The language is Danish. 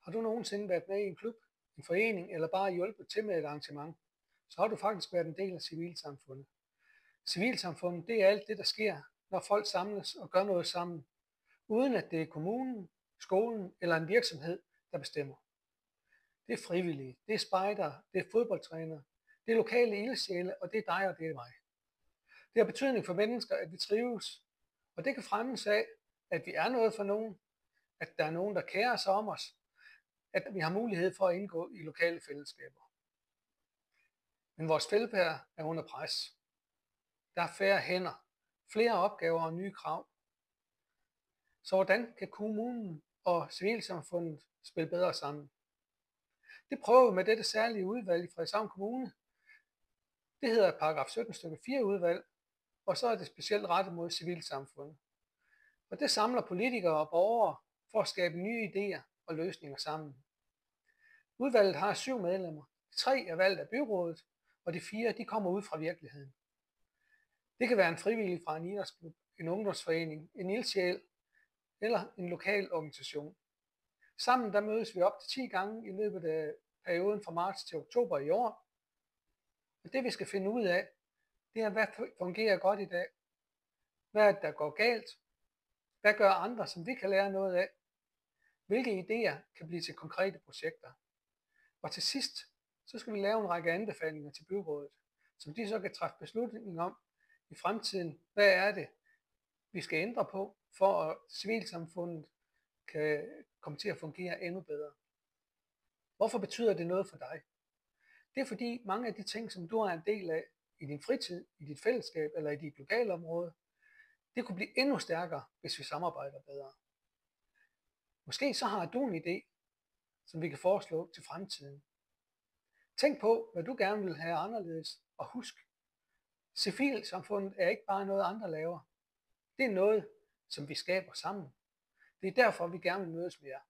Har du nogensinde været med i en klub, en forening eller bare hjulpet til med et arrangement, så har du faktisk været en del af civilsamfundet. Civilsamfundet, det er alt det, der sker, når folk samles og gør noget sammen, uden at det er kommunen, skolen eller en virksomhed, der bestemmer. Det er frivillige, det er spejdere, det er fodboldtrænere, det er lokale ildsjæle, og det er dig og det er mig. Det har betydning for mennesker, at vi trives, og det kan fremmes af, at vi er noget for nogen, at der er nogen, der kærer sig om os, at vi har mulighed for at indgå i lokale fællesskaber. Men vores velfærd er under pres. Der er færre hænder, flere opgaver og nye krav. Så hvordan kan kommunen og civilsamfundet spille bedre sammen? Det prøver vi med dette særlige udvalg i Frederikshavn Kommune. Det hedder paragraf 17 stykke 4 udvalg, og så er det specielt rettet mod civilsamfundet. Og det samler politikere og borgere for at skabe nye idéer og løsninger sammen. Udvalget har 7 medlemmer. 3 er valgt af byrådet, og de 4 de kommer ud fra virkeligheden. Det kan være en frivillig fra en idrætsklub, en ungdomsforening, en ildsjæl eller en lokal organisation. Sammen der mødes vi op til 10 gange i løbet af perioden fra marts til oktober i år. Og det vi skal finde ud af, det er, hvad fungerer godt i dag? Hvad er det, der går galt? Hvad gør andre, som vi kan lære noget af? Hvilke idéer kan blive til konkrete projekter? Og til sidst, så skal vi lave en række anbefalinger til byrådet, som de så kan træffe beslutning om i fremtiden. Hvad er det, vi skal ændre på, for at civilsamfundet kan komme til at fungere endnu bedre? Hvorfor betyder det noget for dig? Det er fordi mange af de ting, som du er en del af i din fritid, i dit fællesskab eller i dit lokalområde, det kunne blive endnu stærkere, hvis vi samarbejder bedre. Måske så har du en idé, som vi kan foreslå til fremtiden. Tænk på, hvad du gerne vil have anderledes, og husk, civilsamfundet er ikke bare noget, andre laver. Det er noget, som vi skaber sammen. Det er derfor, vi gerne vil mødes med jer.